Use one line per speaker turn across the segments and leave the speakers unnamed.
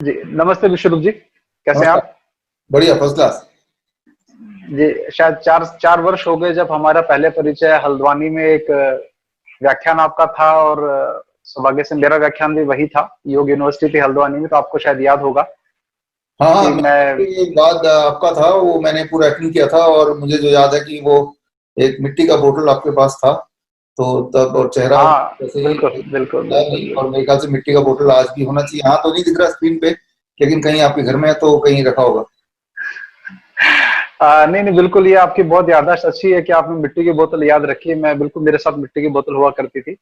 जी, नमस्ते विश्वरूप जी, कैसे हैं
नमस्कार।
आप?
बढ़िया, फर्स्ट क्लास।
जी, शायद 4 वर्ष हो गए जब हमारा पहले परिचय हल्द्वानी में एक व्याख्यान आपका था और सौभाग्य से मेरा व्याख्यान भी वही था, योग यूनिवर्सिटी थी हल्द्वानी में, तो आपको शायद याद होगा
हाँ हाँ,
कि मैं।
के बाद आपका था वो, मैंने पूरा अटेंड किया था। और मुझे जो याद है कि वो एक मिट्टी का बोतल आपके पास था, तो तब और चेहरा
हाँ,
वैसे ही
बिल्कुल, बिल्कुल,
था
बिल्कुल,
नहीं। और
बिल्कुल।
मेरे ख्याल से मिट्टी का बोतल आज भी होना चाहिए। हाँ, तो नहीं दिख रहा स्क्रीन पे, लेकिन कहीं आपके घर में है तो कहीं रखा होगा।
नहीं, नहीं, बिल्कुल ये आपकी बहुत याददाश्त अच्छी है कि आपने मिट्टी की बोतल याद रखी है, मैं बिल्कुल मेरे साथ मिट्टी की बोतल हुआ करती थी।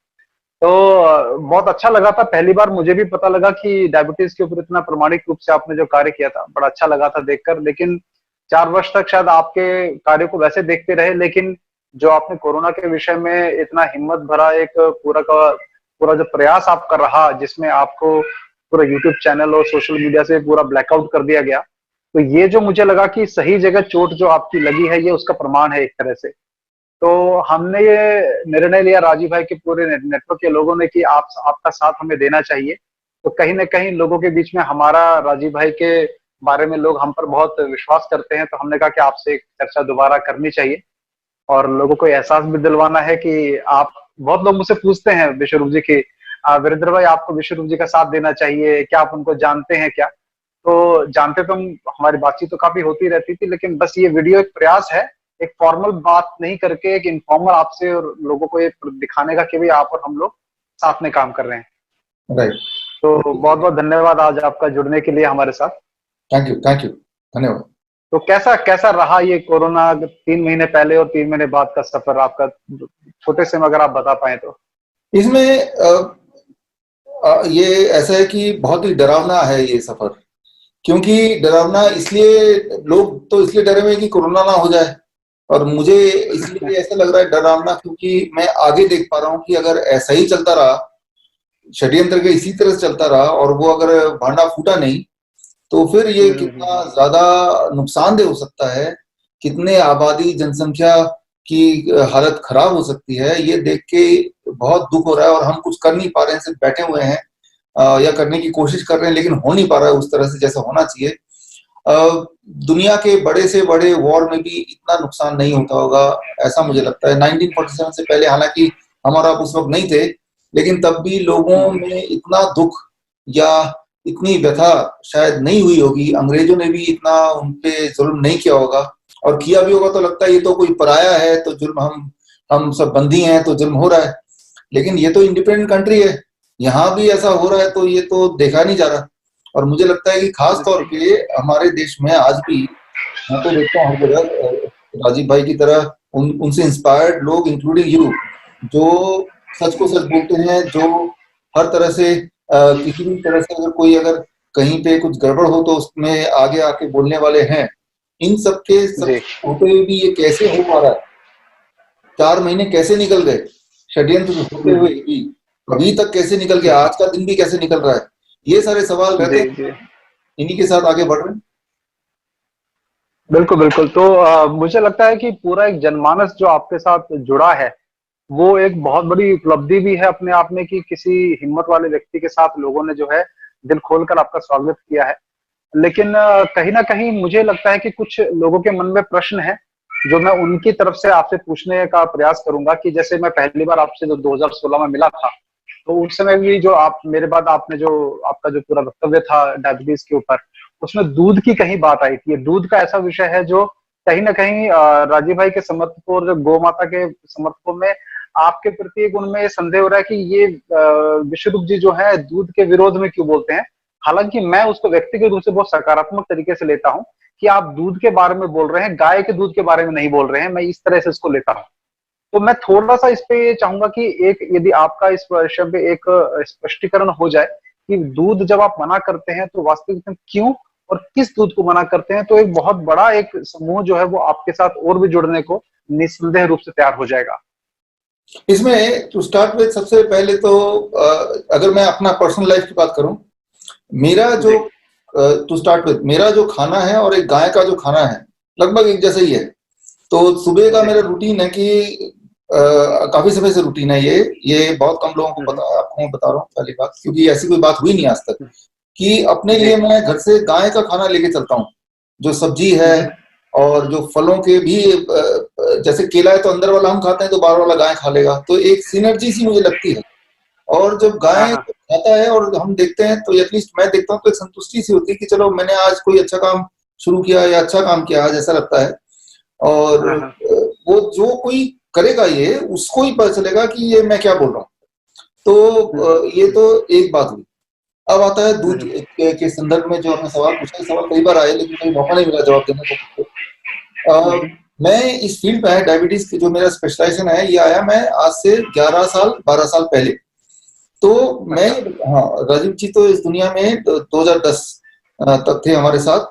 तो बहुत अच्छा लगा था, पहली बार मुझे भी पता लगा कि डायबिटीज के ऊपर इतना प्रामाणिक रूप से आपने जो कार्य किया था, बड़ा अच्छा लगा था देखकर। लेकिन 4 वर्ष तक शायद आपके कार्य को वैसे देखते रहे, लेकिन जो आपने कोरोना के विषय में इतना हिम्मत भरा एक पूरा का पूरा जो प्रयास आपका रहा, जिसमें आपको पूरा यूट्यूब चैनल और सोशल मीडिया से पूरा ब्लैकआउट कर दिया गया, तो ये जो मुझे लगा कि सही जगह चोट जो आपकी लगी है, ये उसका प्रमाण है एक तरह से। तो हमने ये निर्णय लिया राजीव भाई के पूरे नेटवर्क के लोगों ने कि आप आपका साथ हमें देना चाहिए। तो कहीं न कहीं लोगों के बीच में हमारा राजीव भाई के बारे में लोग हम पर बहुत विश्वास करते हैं, तो हमने कहा कि आपसे एक चर्चा दोबारा करनी चाहिए और लोगों को एहसास भी दिलवाना है कि आप। बहुत लोग मुझसे पूछते हैं विश्वरूप जी की वीरेंद्र भाई आपको विश्वरूप जी का साथ देना चाहिए, क्या आप उनको जानते हैं क्या? तो जानते तो हम हमारी बातचीत तो काफ़ी होती रहती थी, लेकिन बस ये वीडियो एक प्रयास है, एक फॉर्मल बात नहीं करके एक इन्फॉर्मल आपसे और लोगों को ये दिखाने का कि भई आप और हम लोग साथ में काम कर रहे हैं।
राइट।
तो बहुत-बहुत धन्यवाद आज आपका जुड़ने के लिए हमारे साथ।
थैंक यू, थैंक यू, धन्यवाद।
तो कैसा कैसा रहा ये कोरोना 3 महीने पहले और 3 महीने बाद का सफ़र आपका? छोटे से में अगर आप बता पाएँ तो?
इसमें ये ऐसा है कि बहुत ही डरावना है ये सफर। क्योंकि डरावना इसलिए, लोग तो इसलिए डरे हुए हैं कि कोरोना ना हो जाए। और मुझे इसलिए ऐसा लग रहा है डरावना, क्योंकि मैं आगे देख पा रहा हूँ कि अगर ऐसा ही चलता रहा, षड्यंत्र के इसी तरह से चलता रहा और वो अगर भांडा फूटा नहीं, तो फिर ये कितना ज्यादा नुकसानदेह हो सकता है, कितने आबादी जनसंख्या की हालत खराब हो सकती है, ये देख के बहुत दुख हो रहा है। और हम कुछ कर नहीं पा रहे हैं, सिर्फ बैठे हुए हैं या करने की कोशिश कर रहे हैं, लेकिन हो नहीं पा रहा है उस तरह से जैसा होना चाहिए। दुनिया के बड़े से बड़े वॉर में भी इतना नुकसान नहीं होता होगा, ऐसा मुझे लगता है। 1947 से पहले हालांकि हम और आप उस वक्त नहीं थे, लेकिन तब भी लोगों में इतना दुख या इतनी व्यथा शायद नहीं हुई होगी। अंग्रेजों ने भी इतना उन पे जुल्म नहीं किया होगा, और किया भी होगा तो लगता है ये तो कोई पराया है, तो जुल्म हम सब बंदी हैं तो जुल्म हो रहा है। लेकिन ये तो इंडिपेंडेंट कंट्री है, यहाँ भी ऐसा हो रहा है तो ये तो देखा नहीं जा रहा। और मुझे लगता है कि खास तौर पे हमारे देश में आज भी, मैं तो देखता हूँ हर जगह राजीव भाई की तरह उनसे इंस्पायर्ड लोग, इंक्लूडिंग यू, जो सच को सच बोलते हैं, जो हर तरह से किसी भी तरह से अगर कोई अगर कहीं पे कुछ गड़बड़ हो तो उसमें आगे आके बोलने वाले हैं। इन सब के सब
जी।
होते हुए भी ये कैसे हो पा रहा है? 4 महीने कैसे निकल गए षड्यंत्र होते हुए भी, अभी तक कैसे निकल गया, आज का दिन भी कैसे निकल रहा है? ये सारे सवाल रहते
जी,
हैं,
जी।
इन्हीं के साथ आगे बढ़ रहे हैं।
बिल्कुल, बिल्कुल। तो मुझे लगता है कि पूरा एक जनमानस जो आपके साथ जुड़ा है, वो एक बहुत बड़ी उपलब्धि भी है अपने आप में कि किसी हिम्मत वाले व्यक्ति के साथ लोगों ने जो है दिल खोलकर आपका स्वागत किया है। लेकिन कहीं न कहीं मुझे लगता है कि कुछ लोगों के मन में प्रश्न हैं, जो मैं उनकी तरफ से आपसे पूछने का प्रयास करूँगा कि जैसे मैं पहली बार आपसे जो 2016 में मिला था, तो उस समय भी जो आप मेरे बाद आपने जो आपका जो पूरा वक्तव्य था डायबिटीज़ के ऊपर, उसमें दूध की कहीं बात आई थी। ये दूध का ऐसा विषय है जो कहीं न कहीं राजीव भाई के समर्थकों और जो गौ माता के समर्थकों में आपके प्रति एक उनमें संदेह हो रहा है कि ये विश्वरूप जी जो है दूध के विरोध में क्यों बोलते हैं? हालाँकि मैं उसको व्यक्तिगत रूप से बहुत सकारात्मक तरीके से लेता हूँ कि आप दूध के बारे में बोल रहे हैं, गाय के दूध के बारे में नहीं बोल रहे हैं, मैं इस तरह से इसको लेता हूँ। तो मैं थोड़ा-सा इस पे ये चाहूँगा कि एक यदि आपका इस विषय पे एक स्पष्टीकरण हो जाए कि दूध जब आप मना करते हैं तो वास्तविक में क्यों और किस दूध को मना करते हैं? तो एक बहुत बड़ा एक समूह जो है वो आपके साथ और भी जुड़ने को निस्संदेह रूप से तैयार हो जाएगा।
इसमें टू स्टार्ट विद, सबसे पहले तो अगर मैं अपना पर्सनल लाइफ की बात करूं, मेरा जो
जी।
टू स्टार्ट विद मेरा जो खाना है और एक गाय का जो खाना है लगभग एक जैसा ही है। तो सुबह का
जी।
मेरा रूटीन है कि काफी समय से रूटीन है ये बहुत कम लोगों को
हुँ,
पता
हुँ।
है। आपको मैं बता रहा हूँ पहली बात, क्योंकि ऐसी कोई बात हुई नहीं आज तक कि अपने लिए मैं घर से गाय का खाना लेके चलता हूँ, जो सब्जी है और जो फलों के भी जैसे केला है तो अंदर वाला हम खाते हैं तो बाहर वाला गाय खा लेगा, तो एक सिनर्जी सी मुझे लगती है। और जब
हाँ
गाय
हाँ
खाता है और हम देखते हैं तो एटलीस्ट मैं देखता हूँ तो एक संतुष्टि सी होती है कि चलो मैंने आज कोई अच्छा काम शुरू किया या अच्छा काम किया आज, ऐसा लगता है। और
हाँ हाँ
वो जो कोई करेगा ये उसको ही पता चलेगा कि ये मैं क्या बोल रहा हूँ। तो ये तो एक बात हुई। अब आता है दूध के संदर्भ में जो आपने सवाल पूछा, सवाल कई बार आए लेकिन कहीं मौका नहीं मिला जवाब देने को। मैं इस फील्ड पे है डायबिटीज की, जो मेरा स्पेशलाइजेशन है, ये आया मैं आज से 11 साल 12 साल पहले। तो मैं,
अच्छा
हाँ, राजीव जी तो इस दुनिया में 2010 तक थे हमारे साथ,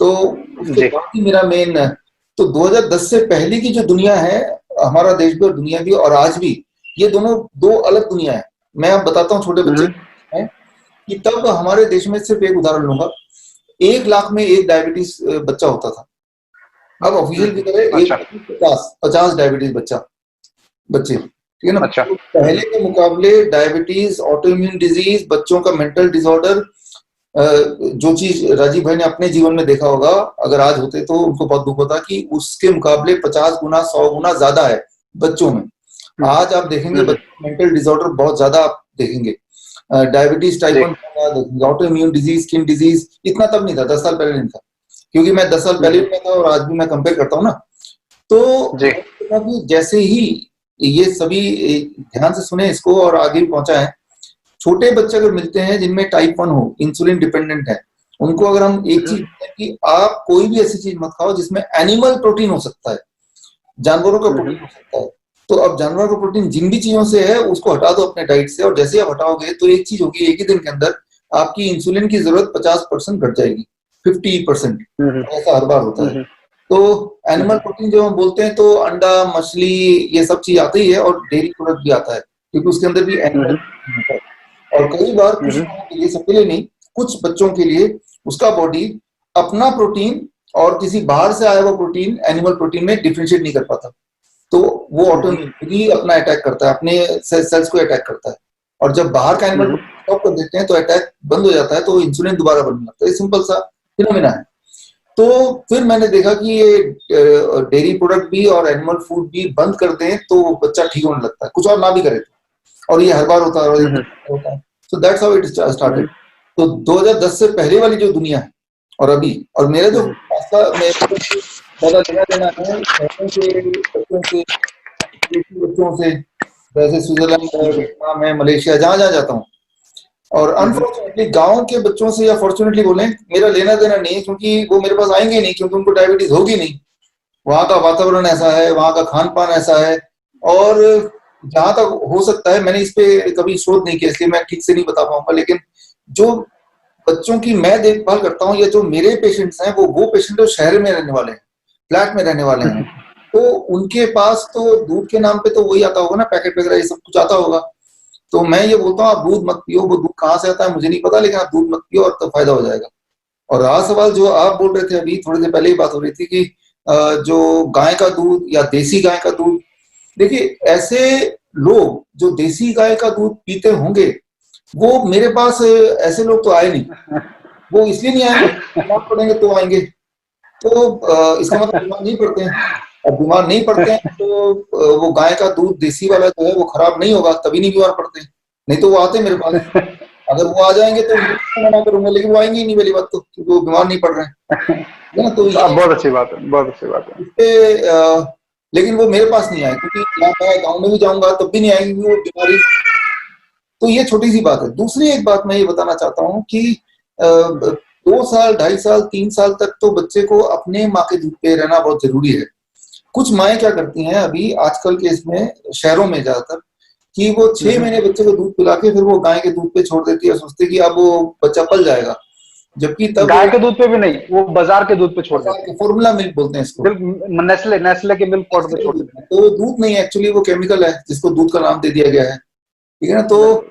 तो उसके
जी
बाद ही मेरा मेन। तो 2010 से पहले की जो दुनिया है, हमारा देश भी और दुनिया भी और आज भी, ये दोनों दो अलग दुनिया है। मैं अब बताता हूँ छोटे बच्चे हैं कि तब हमारे देश में, सिर्फ एक उदाहरण लूंगा, 1 लाख में एक डायबिटीज बच्चा होता था। अब ऑफिशियल फिगर है
अच्छा
1/50 डायबिटीज बच्चे, ठीक है ना।
अच्छा
तो पहले के मुकाबले डायबिटीज, ऑटो इम्यून डिजीज, बच्चों का मेंटल डिसऑर्डर, जो चीज राजीव भाई ने अपने जीवन में देखा होगा, अगर आज होते तो उनको बहुत दुख होता कि उसके मुकाबले 50 गुना 100 गुना ज्यादा है बच्चों में। आज आप देखेंगे बच्चों में मेंटल डिसऑर्डर बहुत ज्यादा आप देखेंगे, डायबिटीज टाइप
जी
1 देखेंगे, auto immune disease, skin disease, इतना तब नहीं था, 10 साल पहले नहीं था, क्योंकि मैं 10 साल पहले भी मैं था और आज भी मैं कंपेयर करता हूँ ना। तो
जी
मैंने देखा कि जैसे ही ये सभी, ध्यान से सुने इसको और आगे भी पहुंचा है, छोटे बच्चे अगर मिलते हैं जिनमें टाइप 1 हो, इंसुलिन डिपेंडेंट है, उनको अगर हम एक चीज बोलते हैं कि आप कोई भी ऐसी चीज मत खाओ जिसमें एनिमल प्रोटीन हो सकता है, जानवरों का प्रोटीन हो सकता है, तो अब जानवरों का प्रोटीन जिन भी चीजों से है उसको हटा दो अपने डाइट से, और जैसे आप हटाओगे तो एक चीज होगी, एक ही दिन के अंदर आपकी इंसुलिन की जरूरत 50% घट जाएगी, 50%। ऐसा हर बार होता है। तो एनिमल प्रोटीन जब हम बोलते हैं तो अंडा, मछली, ये सब चीज आती है, और डेयरी प्रोडक्ट भी आता है, क्योंकि उसके अंदर भी एनिमल होता है। और कई बार कुछ लोगों के लिए, सबके लिए नहीं, कुछ बच्चों के लिए उसका बॉडी अपना प्रोटीन और किसी बाहर से आया हुआ प्रोटीन, एनिमल प्रोटीन में डिफरेंशिएट नहीं कर पाता, तो वो ऑटोमेटिकली अपना अटैक करता है, अपने सेल्स को अटैक करता है। और जब बाहर का एनिमल स्टॉप कर देते हैं तो अटैक बंद हो जाता है, तो इंसुलिन दोबारा बनने लगता है। सिंपल सा फिनोमेना है। तो फिर मैंने देखा कि ये डेयरी प्रोडक्ट भी और एनिमल फूड भी बंद कर दें तो बच्चा ठीक होने लगता है, कुछ और ना भी करे तो। और ये हर बार होता है, और होता है। So that's how it started. तो 2010 से पहले वाली जो दुनिया है और अभी, और मेरा जो फासला, मेरे को ज्यादा लेना देना है शहरों के बच्चों से, विदेशी बच्चों से, जैसे स्विट्जरलैंड है, वियतनाम है, मलेशिया, जहां जहां जाता हूँ। और अनफॉर्चुनेटली गांव के बच्चों से, या फॉर्चुनेटली बोलें, मेरा लेना देना नहीं है, क्योंकि वो मेरे पास आएंगे नहीं, क्योंकि उनको डायबिटीज होगी नहीं। वहां का वातावरण ऐसा है, वहां का खान पान ऐसा है। और जहां तक हो सकता है, मैंने इस पे कभी शोध नहीं किया इसलिए मैं ठीक से नहीं बता पाऊंगा, लेकिन जो बच्चों की मैं देखभाल करता हूँ या जो मेरे पेशेंट्स हैं, वो पेशेंट जो शहर में रहने वाले हैं, फ्लैट में रहने वाले हैं, तो उनके पास तो दूध के नाम पे तो वही आता होगा ना, पैकेट वगैरह ये सब कुछ आता होगा। तो मैं ये बोलता हूँ आप दूध मत पियो, वो दूध कहाँ से आता है मुझे नहीं पता, लेकिन आप दूध मत पियो और तो फायदा हो जाएगा। और रहा सवाल जो आप बोल रहे थे, अभी थोड़ी देर पहले ही बात हो रही थी कि जो गाय का दूध या देसी गाय का दूध, देखिए ऐसे लोग जो देसी गाय का दूध पीते होंगे, वो मेरे पास ऐसे लोग तो आए नहीं। वो इसलिए नहीं आएंगे, बीमार पड़ेंगे तो आएंगे। तो इसका मतलब बीमार नहीं पड़ते हैं। अब बीमार नहीं पड़ते हैं तो वो गाय का दूध देसी वाला जो है वो खराब नहीं होगा, तभी नहीं बीमार पड़ते हैं। नहीं तो वो आते मेरे पास। अगर वो आ जाएंगे तो मैं मना करूंगा, लेकिन वो आएंगे ही नहीं, पहली बात तो, क्योंकि वो बीमार नहीं पड़ रहे हैं, है ना। तो ये
बहुत अच्छी बात है, बहुत अच्छी बात है।
इससे लेकिन वो मेरे पास नहीं आए, क्योंकि मैं गाँव में भी जाऊंगा तब भी नहीं आएंगे, क्योंकि वो बीमारी। तो ये छोटी सी बात है। दूसरी एक बात मैं ये बताना चाहता हूँ कि 2 साल 2.5 साल 3 साल तक तो बच्चे को अपने माँ के दूध पे रहना बहुत जरूरी है। कुछ माएँ क्या करती हैं अभी आजकल के इसमें, शहरों में ज्यादातर, कि वो 6 महीने बच्चे को दूध पिला के फिर वो गाय के दूध पे छोड़ देती है, सोचती है कि अब वो बच्चा पल जाएगा, जबकि तब
गाय के दूध पे भी नहीं, वो बाजार के दूध पे छोड़ देते हैं।
फॉर्मूला मिल्क बोलते हैं इसको,
नेस्ले नेस्ले के मिल्क पाउडर पे छोड़ देते हैं।
तो दूध नहीं एक्चुअली वो केमिकल है जिसको दूध का नाम दे दिया गया है, ठीक है ना। तो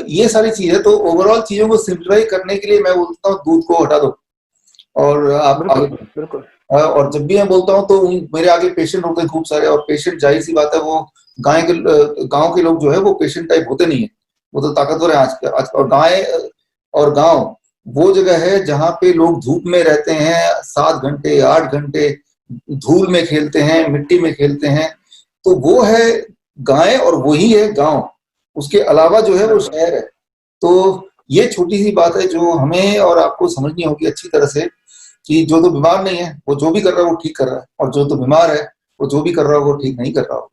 ये सारी चीजें, तो ओवरऑल चीजों को सिंप्लीफाई करने के लिए मैं बोलता हूँ दूध को हटा दो और आप आगे।
बिल्कुल बिल्कुल।
और जब भी मैं बोलता हूँ तो मेरे आगे पेशेंट होते हैं खूब सारे, और पेशेंट जाहिर सी बात है वो गांव के लोग जो है वो पेशेंट टाइप होते नहीं है, वो तो ताकतवर है आज और गाय और गांव वो जगह है जहाँ पे लोग धूप में रहते हैं 7 घंटे 8 घंटे, धूल में खेलते हैं, मिट्टी में खेलते हैं। तो वो है गाय और वही है गांव, उसके अलावा जो है वो
बिल्कुल
शहर है। तो ये छोटी सी बात है जो हमें और आपको समझनी होगी अच्छी तरह से, कि जो तो बीमार नहीं है वो जो भी कर रहा है वो ठीक कर रहा है, और जो तो बीमार है वो जो भी कर रहा है वो ठीक नहीं कर रहा हो।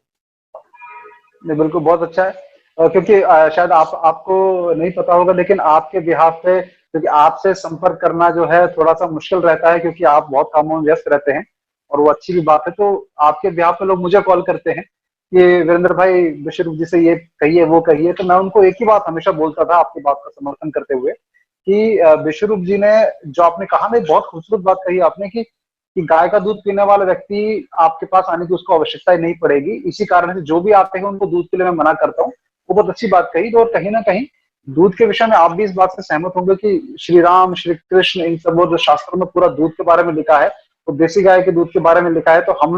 नहीं, बिल्कुल बहुत अच्छा है। क्योंकि शायद आपको नहीं पता होगा, लेकिन आपके बिहाफ पे, क्योंकि आपसे संपर्क करना जो है थोड़ा सा मुश्किल रहता है, क्योंकि आप बहुत कामों में व्यस्त रहते हैं, और वो अच्छी भी बात है। तो आपके बिहाफ पे लोग मुझे कॉल करते हैं कि वीरेंद्र भाई विश्व जी से ये कहिए वो कहिए, तो मैं उनको एक ही बात हमेशा बोलता था आपकी बात का समर्थन करते हुए, कि विश्वरूप जी ने जो आपने कहा ना, एक बहुत खूबसूरत बात कही आपने, कि गाय का दूध पीने वाला व्यक्ति आपके पास आने की उसको आवश्यकता ही नहीं पड़ेगी। इसी कारण से जो भी आते हैं उनको दूध के लिए मैं मना करता हूँ। वो बहुत अच्छी बात कही। तो और कहीं ना कहीं दूध के विषय में आप भी इस बात से सहमत होंगे कि श्री राम, श्री कृष्ण, इन सब वो जो शास्त्रों में पूरा दूध के बारे में लिखा है, तो देसी गाय के दूध के बारे में लिखा है। तो हम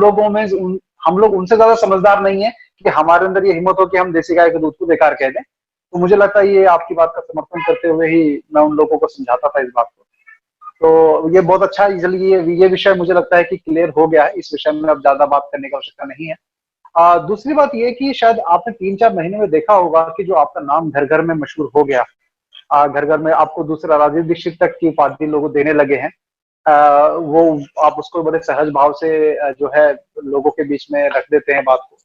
लोग उनसे ज्यादा समझदार नहीं है कि हमारे अंदर ये हिम्मत हो कि हम देसी गाय के दूध को बेकार कह दें। तो मुझे लगता है ये आपकी बात का समर्थन करते हुए ही मैं उन लोगों को समझाता था इस बात को। तो ये बहुत अच्छा है। चलिए ये विषय मुझे लगता है कि क्लियर हो गया है। इस विषय में अब ज्यादा बात करने की आवश्यकता नहीं है। दूसरी बात ये कि शायद आपने 3-4 महीने में देखा होगा कि जो आपका नाम घर घर में मशहूर हो गया, घर घर में आपको दूसरा राजीव दीक्षित तक की उपाधि लोग देने लगे हैं। वो आप उसको बड़े सहज भाव से जो है लोगों के बीच में रख देते हैं बात को।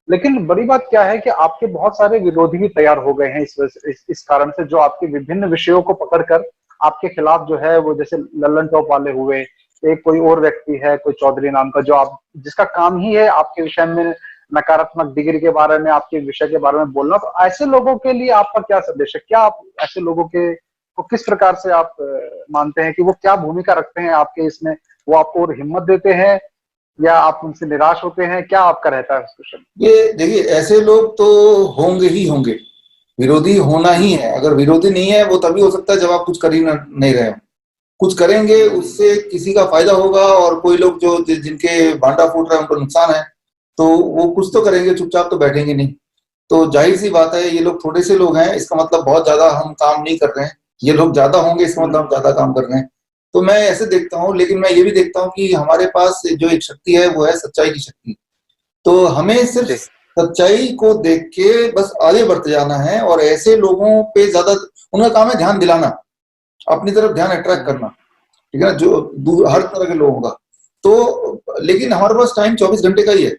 लेकिन बड़ी बात क्या है कि आपके बहुत सारे विरोधी भी तैयार हो गए हैं इस कारण से, जो आपके विभिन्न विषयों को पकड़कर आपके खिलाफ जो है वो, जैसे लल्लन टॉप वाले हुए, एक कोई और व्यक्ति है कोई चौधरी नाम का, जो आप जिसका काम ही है आपके विषय में नकारात्मक डिग्री के बारे में, आपके विषय के बारे में बोलना। तो ऐसे लोगों के लिए आपका क्या संदेश है? क्या आप ऐसे लोगों के को किस प्रकार से आप मानते हैं कि वो क्या भूमिका रखते हैं आपके इसमें? वो आपको और हिम्मत देते हैं या आप उनसे निराश होते हैं? क्या आपका रहता है उस विषय में?
ये देखिए, ऐसे लोग तो होंगे ही होंगे, विरोधी होना ही है। अगर विरोधी नहीं है वो तभी हो सकता है जब आप कुछ कर ही नहीं रहे हो। कुछ करेंगे उससे किसी का फायदा होगा, और कोई लोग जो जिनके भांडा फूट रहा है उनको नुकसान है, तो वो कुछ तो करेंगे, चुपचाप तो बैठेंगे नहीं। तो जाहिर सी बात है, ये लोग थोड़े से लोग हैं, इसका मतलब बहुत ज्यादा हम काम नहीं कर रहे हैं। ये लोग ज्यादा होंगे, इसका मतलब हम ज्यादा काम कर रहे हैं। तो मैं ऐसे देखता हूँ, लेकिन मैं ये भी देखता हूँ कि हमारे पास जो एक शक्ति है वो है सच्चाई की शक्ति। तो हमें सिर्फ
जी
सच्चाई को देख के बस आगे बढ़ते जाना है, और ऐसे लोगों पे ज्यादा उनका काम है ध्यान दिलाना, अपनी तरफ ध्यान अट्रैक्ट करना, ठीक है ना, जो हर
जी
तरह के लोगों का। तो लेकिन हमारे पास टाइम 24 घंटे का ही है।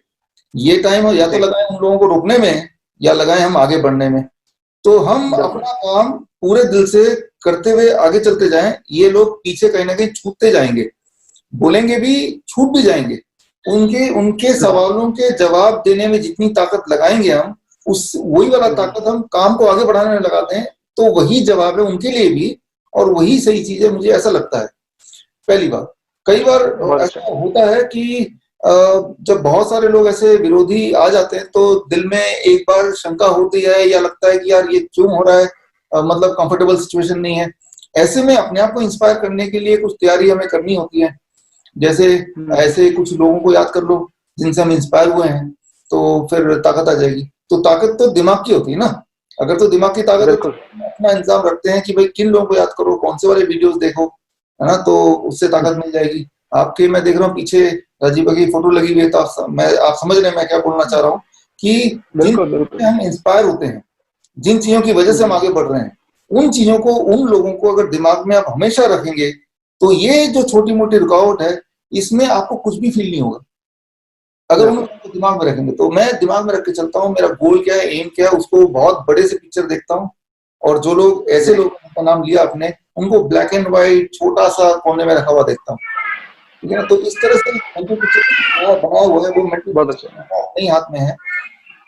ये टाइम या तो
जी
लगाए उन लोगों को रोकने में, या लगाए हम आगे बढ़ने में। तो हम
बिल्कुल
अपना काम पूरे दिल से करते हुए आगे चलते जाएं। ये लोग पीछे कहीं ना कहीं छूटते जाएंगे, बोलेंगे भी, छूट भी जाएंगे। उनके उनके सवालों के जवाब देने में जितनी ताकत लगाएंगे हम, उस वही वाला ताकत हम काम को आगे बढ़ाने में लगाते हैं। तो वही जवाब है उनके लिए भी, और वही सही चीज है, मुझे ऐसा लगता है। पहली बात, कई बार
बहुत अच्छा।
ऐसा होता है कि जब बहुत सारे लोग ऐसे विरोधी आ जाते हैं तो दिल में एक बार शंका होती है, या लगता है कि यार ये क्यों हो रहा है, मतलब कंफर्टेबल सिचुएशन नहीं है। ऐसे में अपने आप को इंस्पायर करने के लिए कुछ तैयारी हमें करनी होती है। जैसे ऐसे कुछ लोगों को याद कर लो जिनसे हम इंस्पायर हुए हैं, तो फिर ताकत आ जाएगी। तो ताकत तो दिमाग की होती है ना। अगर तो दिमाग की ताकत होती
बिल्कुल
है, अपना इंतजाम रखते हैं कि भाई किन लोगों को याद करो, कौन से वाले वीडियोस देखो, है ना, तो उससे ताकत मिल जाएगी। आपके मैं देख रहा हूँ पीछे राजीव भाई की फोटो लगी हुई है, तो आप समझ रहे हैं मैं क्या बोलना चाह रहा हूँ, कि जिन
बिल्कुल
चीजों
बिल्कुल
से हम इंस्पायर होते हैं, जिन चीजों की वजह से हम आगे बढ़ रहे हैं, उन चीजों को, उन लोगों को अगर दिमाग में आप हमेशा रखेंगे, तो ये जो छोटी मोटी रुकावट है, इसमें आपको कुछ भी फील नहीं होगा। अगर उन
बिल्कुल
लोगों को दिमाग में रखेंगे, तो मैं दिमाग में रख के चलता हूँ, मेरा गोल क्या है, एम क्या है, उसको बहुत बड़े से पिक्चर देखता हूँ। और जो लोग
जी
ऐसे लोग का नाम लिया आपने, उनको ब्लैक एंड व्हाइट छोटा सा कोने में रखा हुआ देखता हूँ, ठीक है ना। तो इस तरह से मेंटल पिक्चर बनाया हुआ है, वो मेंटल
बहुत अच्छा।
पिक्चर अपने ही हाथ में है।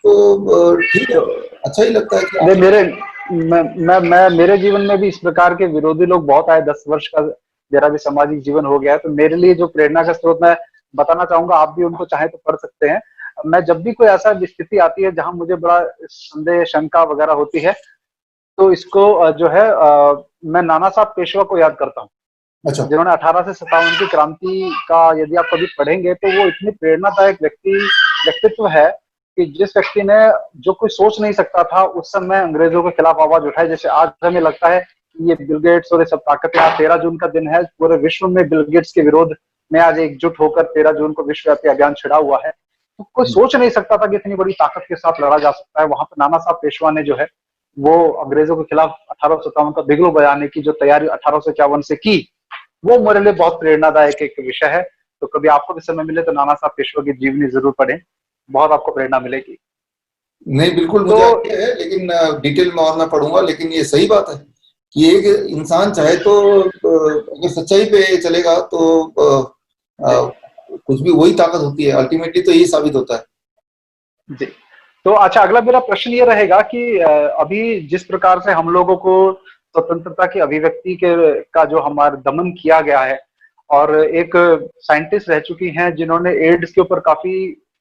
तो ठीक है,
तो
अच्छा ही लगता है कि
नहीं,
आप।
मैं मेरे जीवन में भी इस प्रकार के विरोधी लोग बहुत आए। 10 वर्ष का मेरा भी सामाजिक जीवन हो गया है, तो मेरे लिए जो प्रेरणा का स्रोत मैं बताना चाहूंगा, आप भी उनको चाहे तो पढ़ सकते हैं। मैं जब भी कोई ऐसा स्थिति आती है जहां मुझे बड़ा संदेह शंका वगैरह होती है, तो इसको जो है मैं नाना साहब पेशवा को याद करता हूँ,
अच्छा।
जिन्होंने 1857 की क्रांति का, यदि आप कभी पढ़ेंगे तो वो इतनी प्रेरणादायक व्यक्तित्व है कि जिस व्यक्ति ने, जो कोई सोच नहीं सकता था उस समय, अंग्रेजों के खिलाफ आवाज उठाई। जैसे आज हमें लगता है कि ये बिल गेट्स और ये सब ताकतें, आज 13 जून का दिन है, पूरे विश्व में बिल गेट्स के विरोध में आज एकजुट होकर 13 जून को विश्वव्यापी अभियान छिड़ा हुआ है। तो कोई सोच नहीं सकता था कि इतनी बड़ी ताकत के साथ लड़ा जा सकता है। वहां पर नाना साहब पेशवा ने जो है वो अंग्रेजों के खिलाफ 1857 का बिगलो बजाने की जो तैयारी 1851 से की, वो मेरे लिए बहुत प्रेरणादायक एक विषय है। तो कभी आपको भी समय मिले तो नाना साहब पेशवा की जीवनी जरूर पढ़ें, बहुत आपको प्रेरणा मिलेगी।
नहीं, बिल्कुल मुझे आइडिया है, लेकिन डिटेल में और मैं पढ़ूंगा। लेकिन ये सही बात है कि एक इंसान चाहे तो अगर सच्चाई पे चलेगा तो कुछ भी वही ताकत होती है, अल्टीमेटली तो यही साबित होता है।
जी। तो अच्छा, अगला मेरा प्रश्न ये रहेगा कि अभी जिस प्रकार से हम लोगों को स्वतंत्रता की अभिव्यक्ति के का जो हमारा दमन किया गया है, और एक साइंटिस्ट रह चुकी हैं जिन्होंने एड्स के ऊपर काफी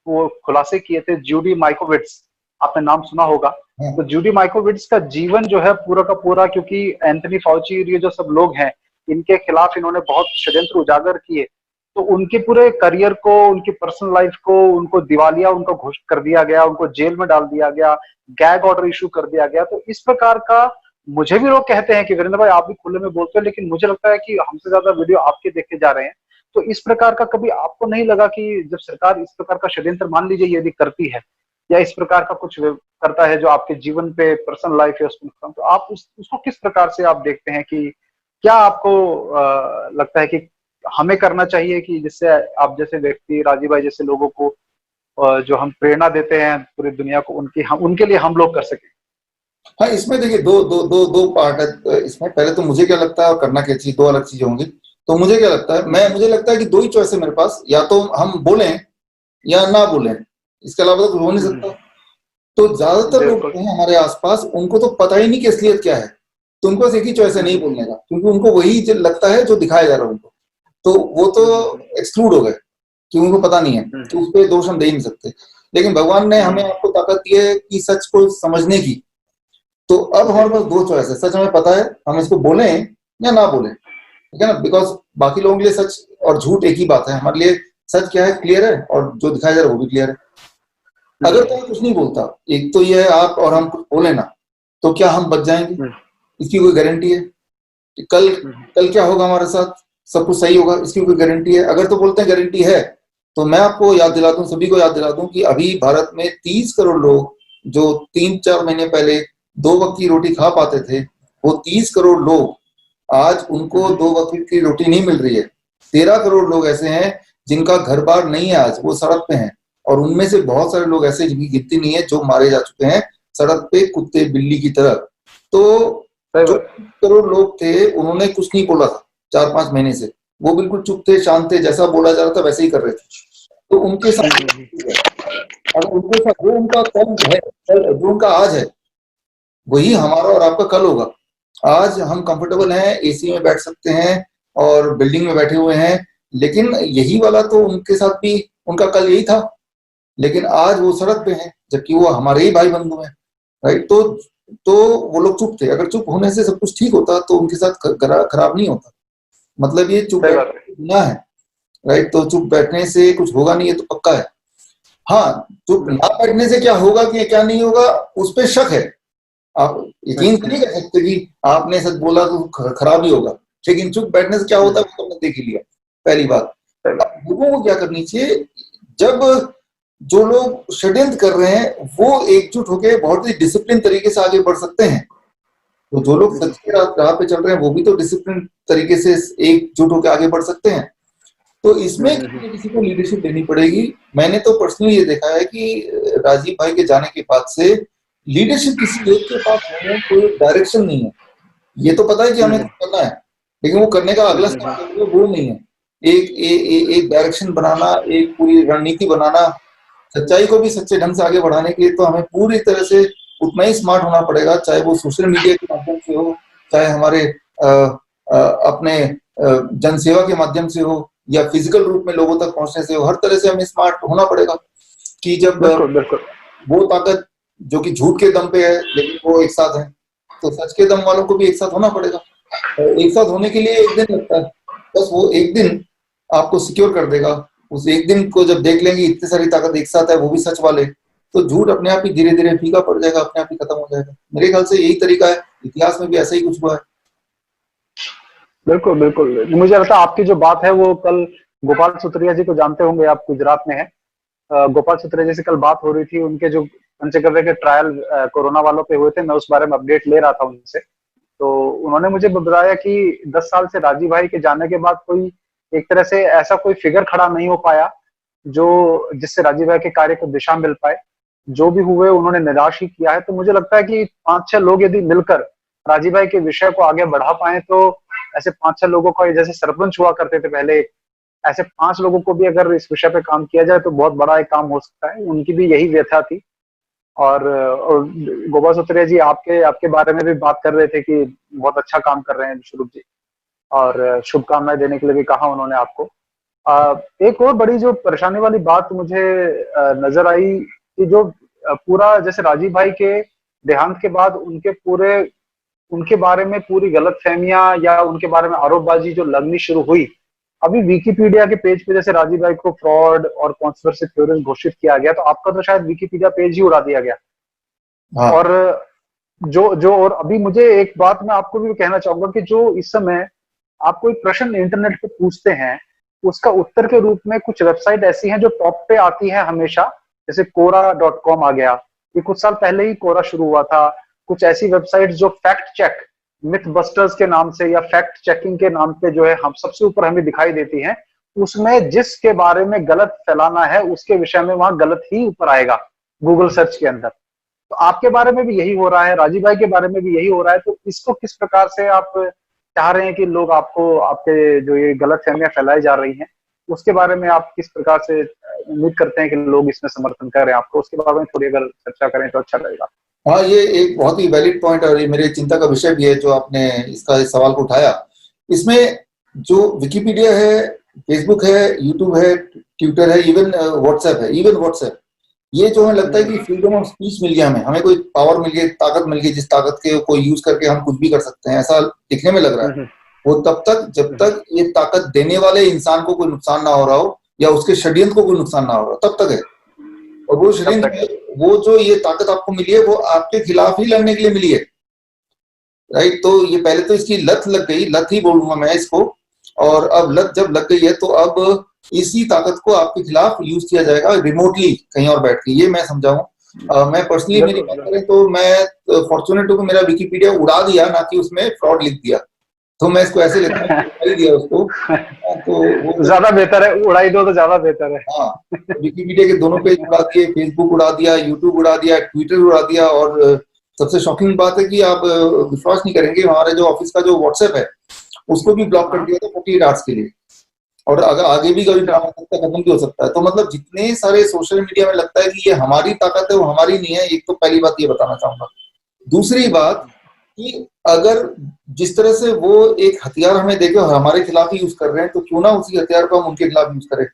वो खुलासे किए थे, जूडी माइकोविट्स, आपने नाम सुना होगा। तो जूडी माइकोविट्स का जीवन जो है पूरा का पूरा, क्योंकि एंथनी फाउची ये जो सब लोग हैं इनके खिलाफ इन्होंने बहुत षड्यंत्र उजागर किए, तो उनके पूरे करियर को, उनकी पर्सनल लाइफ को, उनको दिवालिया उनको घोषित कर दिया गया, उनको जेल में डाल दिया गया, गैग ऑर्डर इशू कर दिया गया। तो इस प्रकार का, मुझे भी लोग कहते हैं कि वीरेंद्र भाई आप भी खुले में बोलते हो, लेकिन मुझे लगता है कि हमसे ज्यादा वीडियो आपके देखे जा रहे हैं। तो इस प्रकार का कभी आपको नहीं लगा कि जब सरकार इस प्रकार का षड्यंत्र, मान लीजिए यदि करती है, या इस प्रकार का कुछ करता है जो आपके जीवन पे, पर्सनल लाइफ है उसमें, तो आप उसको किस प्रकार से आप देखते हैं कि क्या आपको लगता है कि हमें करना चाहिए कि जिससे आप जैसे व्यक्ति, राजीव भाई जैसे लोगों को जो हम प्रेरणा देते हैं पूरी दुनिया को, उनके लिए हम लोग कर सकें?
हाँ, इसमें देखिए दो पार्ट है इसमें। पहले तो मुझे क्या लगता है और करना क्या चाहिए, दो अलग चीजें होंगी। तो मुझे क्या लगता है, मुझे लगता है कि दो ही चॉइस है मेरे पास, या तो हम बोलें या ना बोलें, इसके अलावा तो कुछ हो नहीं सकता। तो ज्यादातर लोग हैं हमारे आसपास, उनको तो पता ही नहीं कि असलियत क्या है, तो उनको बस एक ही चॉइस है, नहीं बोलने का, क्योंकि उनको वही जो लगता है जो दिखाया जा रहा है उनको, तो वो तो एक्सक्लूड हो गए क्योंकि उनको पता नहीं है, तो उस पर दोष हम दे ही नहीं सकते। लेकिन भगवान ने हमें आपको ताकत दी है कि सच को समझने की। तो अब हमारे पास दो चॉइस है, सच हमें पता है, हम इसको बोलें या ना बोलें, ठीक है ना। बिकॉज बाकी लोगों के लिए सच और झूठ एक ही बात है, हमारे लिए सच क्या है क्लियर है, और जो दिखाया जा रहा है वो भी क्लियर है। अगर तो कुछ नहीं बोलता, एक तो ये है आप और हम कुछ बोले ना, तो क्या हम बच जाएंगे? इसकी कोई गारंटी है? कल क्या होगा हमारे साथ, सब कुछ सही होगा, इसकी कोई गारंटी है? अगर तो बोलते हैं गारंटी है, तो मैं आपको याद दिला दूं, सभी को याद दिला दूं कि अभी भारत में 30 करोड़ लोग जो 3-4 महीने पहले 2 वक्त की रोटी खा पाते थे, वो 30 करोड़ लोग आज उनको 2 वक्त की रोटी नहीं मिल रही है। 13 करोड़ लोग ऐसे हैं जिनका घर बार नहीं है, आज वो सड़क पे हैं, और उनमें से बहुत सारे लोग ऐसे जिनकी गिनती नहीं है जो मारे जा चुके हैं सड़क पे कुत्ते बिल्ली की तरह। तो जो करोड़ लोग थे उन्होंने कुछ नहीं बोला था 4-5 महीने से, वो बिल्कुल चुप थे, शांत थे, जैसा बोला जा रहा था वैसे ही कर रहे थे। तो उनके साथ अगर उनके साथ जो उनका कल है, जो उनका आज है, वही हमारा और आपका कल होगा। आज हम कंफर्टेबल हैं, एसी में बैठ सकते हैं और बिल्डिंग में बैठे हुए हैं, लेकिन यही वाला तो उनके साथ भी उनका कल यही था, लेकिन आज वो सड़क पे हैं, जबकि वो हमारे ही भाई बंधु हैं, राइट। तो वो लोग चुप थे। अगर चुप होने से सब कुछ ठीक होता तो उनके साथ खराब नहीं होता। मतलब ये चुप बैठना है, राइट। तो चुप बैठने से कुछ होगा नहीं, ये तो पक्का है। हाँ, चुप ना बैठने से क्या होगा कि क्या नहीं होगा, उस पर शक है। आप यकीन नहीं कर सकते कि आपने सच बोला तो खराब ही होगा, लेकिन चुप बैठने से क्या होता है वो तुमने देख ही लिया। पहली बात, लोगों को क्या करनी चाहिए, जब जो लोग षड्यंत्र कर रहे हैं वो एकजुट होकर बहुत ही डिसिप्लिन तरीके से आगे बढ़ सकते हैं, तो जो लोग सच के राह पे चल रहे हैं वो भी तो डिसिप्लिन तरीके से एकजुट होकर आगे बढ़ सकते हैं। तो इसमें किसी को लीडरशिप देनी पड़ेगी। मैंने तो पर्सनली ये देखा है कि राजीव भाई के जाने के बाद से लीडरशिप किसी एक के पास होने कोई डायरेक्शन नहीं है। ये तो पता है कि हमें करना है, लेकिन वो करने का अगला स्टेप वो नहीं है। एक डायरेक्शन बनाना, एक पूरी रणनीति बनाना, सच्चाई को भी सच्चे ढंग से आगे बढ़ाने के लिए तो हमें पूरी तरह से उतना ही स्मार्ट होना पड़ेगा, चाहे वो सोशल मीडिया के माध्यम से हो, चाहे हमारे अपने जनसेवा के माध्यम से हो, या फिजिकल रूप में लोगों तक पहुंचने से हो। हर तरह से हमें स्मार्ट होना पड़ेगा कि जब वो ताकत जो कि झूठ के दम पे है लेकिन वो एक साथ है, तो सच के दम वालों को भी एक साथ होना पड़ेगा। एक साथ होने के लिए एक दिन लगता है, बस वो एक दिन आपको सिक्योर कर देगा। उस एक दिन को जब देख लेंगे इतनी सारी ताकत एक साथ है, वो भी सच वाले, तो झूठ अपने आप ही धीरे धीरे फीका पड़ जाएगा, अपने आप ही खत्म हो जाएगा। मेरे ख्याल से यही तरीका है, इतिहास में भी ऐसा ही कुछ हुआ है।
बिल्कुल बिल्कुल, मुझे लगता है आपकी जो बात है वो कल गोपाल सुत्रिया जी को जानते होंगे, आप गुजरात में हैं। गोपाल सुत्रिया जी से कल बात हो रही थी, उनके जो पंचगव्य के ट्रायल कोरोना वालों पे हुए थे, मैं उस बारे में अपडेट ले रहा था उनसे। तो उन्होंने मुझे बताया कि 10 साल से राजीव भाई के जाने के बाद कोई एक तरह से ऐसा कोई फिगर खड़ा नहीं हो पाया जो जिससे राजीव भाई के कार्य को दिशा मिल पाए। जो भी हुए उन्होंने निराश ही किया है। तो मुझे लगता है कि 5-6 लोग यदि मिलकर राजीव भाई के विषय को आगे बढ़ा पाए तो ऐसे 5-6 लोगों का, जैसे सरपंच हुआ करते थे पहले, ऐसे 5 लोगों को भी अगर इस विषय पे काम किया जाए तो बहुत बड़ा एक काम हो सकता है। उनकी भी यही व्यथा थी। और गोपाल सुत्रिया जी आपके आपके बारे में भी बात कर रहे थे कि बहुत अच्छा काम कर रहे हैं विश्वरूप जी, और शुभकामनाएं देने के लिए भी कहा उन्होंने आपको। एक और बड़ी जो परेशानी वाली बात मुझे नजर आई कि जो पूरा जैसे राजीव भाई के देहांत के बाद उनके बारे में पूरी गलतफहमियां या उनके बारे में आरोपबाजी जो लगनी शुरू हुई, अभी विकिपीडिया के पेज पे जैसे राजीव भाई को फ्रॉड और कॉन्स्पिरेसी थ्योरिस्ट घोषित किया गया, तो आपका तो शायद विकिपीडिया पेज ही उड़ा दिया गया।
हाँ।
और जो जो और अभी मुझे एक बात मैं आपको भी कहना चाहूंगा कि जो इस समय आप कोई प्रश्न इंटरनेट पे पूछते हैं, उसका उत्तर के रूप में कुछ वेबसाइट ऐसी हैं जो टॉप पे आती है हमेशा, जैसे कोरा.com आ गया। ये कुछ साल पहले ही कोरा शुरू हुआ था। कुछ ऐसी वेबसाइट जो फैक्ट चेक, मिथ बस्टर्स के नाम से या फैक्ट चेकिंग के नाम पे जो है हम सबसे ऊपर हमें दिखाई देती हैं, उसमें जिसके बारे में गलत फैलाना है उसके विषय में वहां गलत ही ऊपर आएगा गूगल सर्च के अंदर। तो आपके बारे में भी यही हो रहा है, राजीव भाई के बारे में भी यही हो रहा है। तो इसको किस प्रकार से आप चाह रहे हैं कि लोग आपको, आपके जो ये गलत फहमियां फैलाई जा रही हैं, उसके बारे में आप किस प्रकार से उम्मीद करते हैं कि लोग इसमें समर्थन करें आपको, उसके बारे में थोड़ी अगर चर्चा करें तो अच्छा रहेगा।
हाँ, ये एक बहुत ही वैलिड पॉइंट और ये मेरे चिंता का विषय भी है जो आपने इस सवाल को उठाया। इसमें जो विकिपीडिया है, फेसबुक है, यूट्यूब है, ट्विटर है, इवन व्हाट्सएप है, इवन व्हाट्सएप, ये जो हमें लगता है कि फ्रीडम ऑफ स्पीच मिल गया, हमें कोई पावर मिल गई, ताकत मिल गई, जिस ताकत के को यूज करके हम कुछ भी कर सकते हैं, ऐसा दिखने में लग रहा है। वो तब तक जब तक ये ताकत देने वाले इंसान को कोई नुकसान ना हो रहा हो या उसके षड्यंत्र को कोई नुकसान ना हो रहा हो, तब तक है। और वो षड्यंत्र, वो जो ये ताकत आपको मिली है वो आपके खिलाफ ही लड़ने के लिए मिली है, राइट। तो ये पहले तो इसकी लत लग गई, लत ही बोलूंगा मैं इसको। और अब लत जब लग गई है तो अब इसी ताकत को आपके खिलाफ यूज किया जाएगा रिमोटली, कहीं और बैठ के। ये मैं समझाऊं। मैं पर्सनली मेरी बात करें तो मैं फॉर्चुनेट हूं कि मेरा विकिपीडिया उड़ा दिया, ना कि उसमें फ्रॉड लिख दिया। तो मैं इसको ऐसे लिखता हूँ, उड़ा दिया उसको। तो वो
ज्यादा बेहतर है, उड़ाई दो तो ज्यादा बेहतर है।
हाँ, विकिपीडिया के दोनों पेज उड़ा दिए, फेसबुक उड़ा दिया, यूट्यूब उड़ा दिया, ट्विटर उड़ा दिया। और सबसे शॉकिंग बात है कि आप विश्वास नहीं करेंगे, हमारे जो ऑफिस का जो व्हाट्सएप है उसको भी ब्लॉक कर दिया था 48 आवर्स के लिए। और अगर आगे भी कभी ड्रामा खत्म भी हो सकता है। तो मतलब जितने सारे सोशल मीडिया में लगता है कि ये हमारी ताकत है, वो हमारी नहीं है। एक तो पहली बात ये बताना चाहूंगा। दूसरी बात कि अगर जिस तरह से वो एक हथियार हमें देके और हमारे खिलाफ ही यूज कर रहे हैं, तो क्यों ना उसी हथियार को हम उनके खिलाफ यूज करें।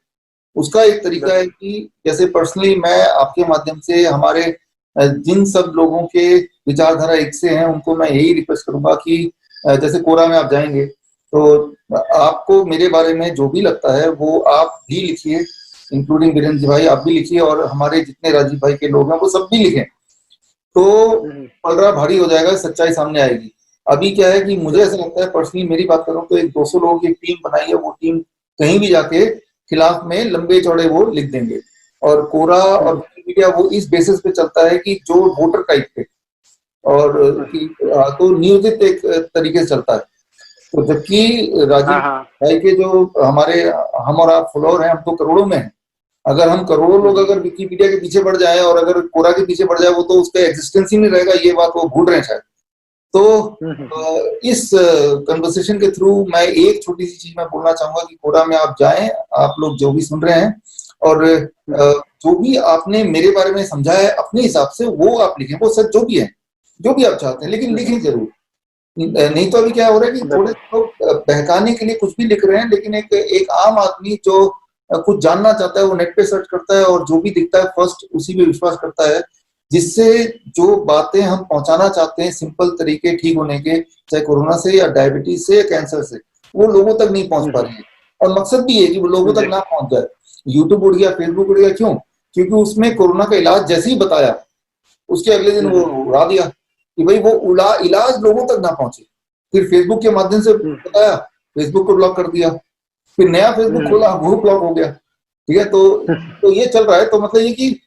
उसका एक तरीका है कि जैसे पर्सनली मैं आपके माध्यम से हमारे जिन सब लोगों के विचारधारा एक से हैं, उनको मैं यही रिक्वेस्ट करूंगा कि जैसे कोरा में आप जाएंगे तो आपको मेरे बारे में जो भी लगता है वो आप भी लिखिए, इंक्लूडिंग वीरेंद्र भाई, आप भी लिखिए, और हमारे जितने राजीव भाई के लोग हैं वो सब भी लिखें। तो पलड़ा भारी हो जाएगा, सच्चाई सामने आएगी। अभी क्या है कि मुझे ऐसा लगता है, पर्सनली मेरी बात करूं तो एक 200 लोगों की टीम बनाई है, वो टीम कहीं भी जाके खिलाफ में लंबे चौड़े वो लिख देंगे। और कोरा और विकिपीडिया वो इस बेसिस पे चलता है कि जो वोटर टाइप पे और तो नियोजित एक तरीके से चलता है। तो जबकि राजीव भाई के जो हमारे हम और आप फॉलोअर हैं, हम तो करोड़ों में हैं। अगर हम करोड़ों लोग अगर विकिपीडिया के पीछे बढ़ जाए और अगर कोरा के पीछे बढ़ जाए, वो तो उसका एग्जिस्टेंस ही नहीं रहेगा। ये बात वो भूल रहे हैं शायद। तो इस कन्वर्सेशन के थ्रू मैं एक छोटी सी चीज मैं बोलना चाहूंगा कि कोरा में आप जाएं, आप लोग जो भी सुन रहे हैं, और जो भी आपने मेरे बारे में समझा है अपने हिसाब से वो आप लिखें, वो सच जो भी है, जो भी आप चाहते हैं, लेकिन लिखें जरूर। नहीं तो अभी क्या हो रहा है कि थोड़े लोग बहकाने के लिए कुछ भी लिख रहे हैं, लेकिन एक आम आदमी जो कुछ जानना चाहता है वो नेट पे सर्च करता है और जो भी दिखता है फर्स्ट उसी पे विश्वास करता है, जिससे जो बातें हम पहुंचाना चाहते हैं सिंपल तरीके ठीक होने के, चाहे कोरोना से या डायबिटीज से या कैंसर से, वो लोगों तक नहीं पहुंच पा रही है। और मकसद भी है कि वो लोगों तक ना पहुंच जाए। यूट्यूब उड़ गया, फेसबुक उड़ गया, क्यों? क्योंकि उसमें कोरोना का इलाज जैसे ही बताया, उसके अगले दिन वो उड़ा दिया कि भाई वो इलाज लोगों तक ना पहुंचे। फिर फेसबुक के माध्यम से बताया फेसबुक को ब्लॉक कर दिया, फिर नया फेसबुक खोला, वो ब्लॉक हो गया। ठीक है, तो ये चल रहा है। तो मतलब ये कि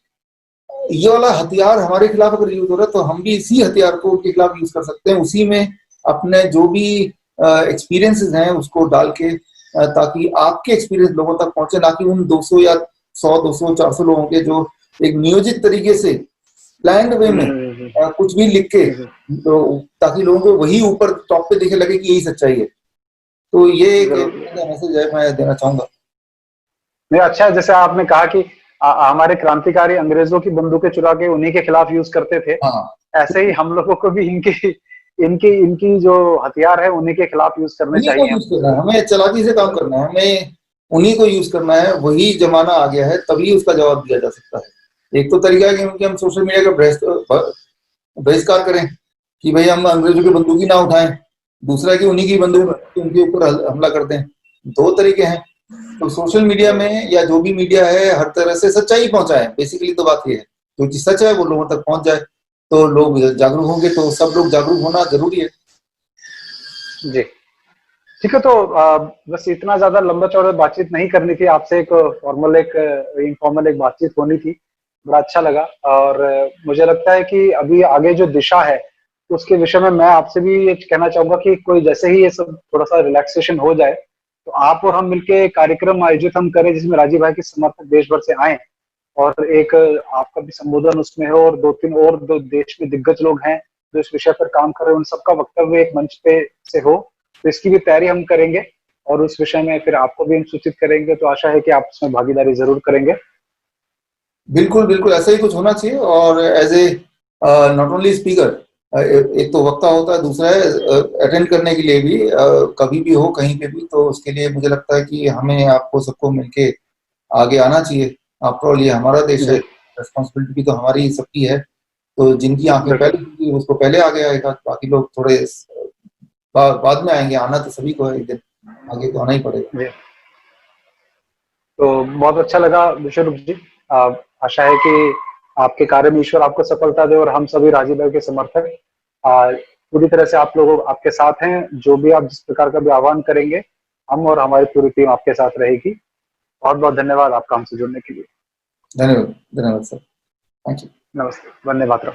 ये वाला हथियार हमारे खिलाफ अगर यूज हो रहा है तो हम भी इसी हथियार को उनके खिलाफ यूज कर सकते हैं, उसी में अपने जो भी एक्सपीरियंसेस हैं उसको डाल के, ताकि आपके एक्सपीरियंस लोगों तक पहुंचे, ना कि उन 200 या 100 200 400 लोगों के जो एक नियोजित तरीके से प्लान्ड वे में कुछ भी लिख के, तो ताकि लोगों को वही ऊपर टॉप पे दिखे लगे कि यही सच्चाई है। तो ये एक मैसेज है मैं देना चाहूंगा।
नहीं, अच्छा है, जैसे आपने कहा कि हमारे क्रांतिकारी अंग्रेजों की बंदूकें चुरा के उन्हीं के खिलाफ यूज करते थे,
हाँ,
ऐसे ही हम लोगों को भी इनकी इनकी इनकी जो हथियार है उन्हीं के खिलाफ यूज करने
उन्हीं को
चाहिए
यूज
हमको।
करना है, हमें चालाकी से काम करना है, हमें उन्हीं को यूज करना है। वही जमाना आ गया है, तभी उसका जवाब दिया जा सकता है। एक तो तरीका है कि हम सोशल मीडिया का बहिष्कार करें कि भाई हम अंग्रेजों की बंदूक ही ना उठाएं। दूसरा है कि उन्हीं की बंदूक उनके ऊपर हमला कर दें। दो तरीके हैं। तो सोशल मीडिया में या जो भी मीडिया है हर तरह से सच्चाई पहुंचाए, बेसिकली तो बात ये है। जो चीज सच है वो लोगों तक पहुंच जाए तो लोग जागरूक होंगे, तो सब लोग जागरूक होना जरूरी है।
जी, ठीक है। तो बस इतना ज्यादा लंबा चौड़ा बातचीत नहीं करनी थी आपसे, एक फॉर्मल एक इनफॉर्मल एक बातचीत होनी थी। बड़ा अच्छा लगा। और मुझे लगता है कि अभी आगे जो दिशा है उसके विषय में मैं आपसे भी ये कहना चाहूंगा कि कोई जैसे ही ये सब थोड़ा सा रिलैक्सेशन हो जाए तो आप और हम मिलके कार्यक्रम आयोजित हम करें जिसमें राजीव भाई के समर्थक देश भर से आए और एक आपका भी संबोधन उसमें हो और दो तीन और दो देश में दिग्गज लोग हैं जो इस विषय पर काम कर रहे हैं, उन सबका वक्तव्य एक मंच पे से हो। तो इसकी भी तैयारी हम करेंगे और उस विषय में फिर आपको भी हम सूचित करेंगे। तो आशा है कि आप इसमें भागीदारी जरूर करेंगे।
बिल्कुल बिल्कुल ऐसा ही कुछ होना चाहिए। और as a not only speaker, एक तो वक्ता होता है, दूसरा है अटेंड करने के लिए भी, कभी भी हो कहीं पे भी। तो उसके लिए मुझे लगता है कि हमें आपको सबको मिलके आगे आना चाहिए। आफ्टर ऑल ये हमारा देश है,
जी,
रिस्पॉन्सिबिलिटी भी तो हमारी ही सबकी है। तो जिनकी आंखें
बिल्कुल।
पहले खुली उसको पहले आगे आएगा, बाकी लोग थोड़े बाद में आएंगे। आना तो सभी को है, एक दिन आगे तो आना ही पड़ेगा।
जी, तो बहुत अच्छा लगा विश्वरूप जी। आशा है कि आपके कार्य में ईश्वर आपको सफलता दे और हम सभी राजीव भाई के समर्थक पूरी तरह से आप लोग आपके साथ हैं। जो भी आप जिस प्रकार का भी आह्वान करेंगे हम और हमारी पूरी टीम आपके साथ रहेगी। बहुत बहुत धन्यवाद आपका हमसे जुड़ने के लिए।
धन्यवाद, धन्यवाद सर। Thank you.
नमस्ते, वंदे मातरम।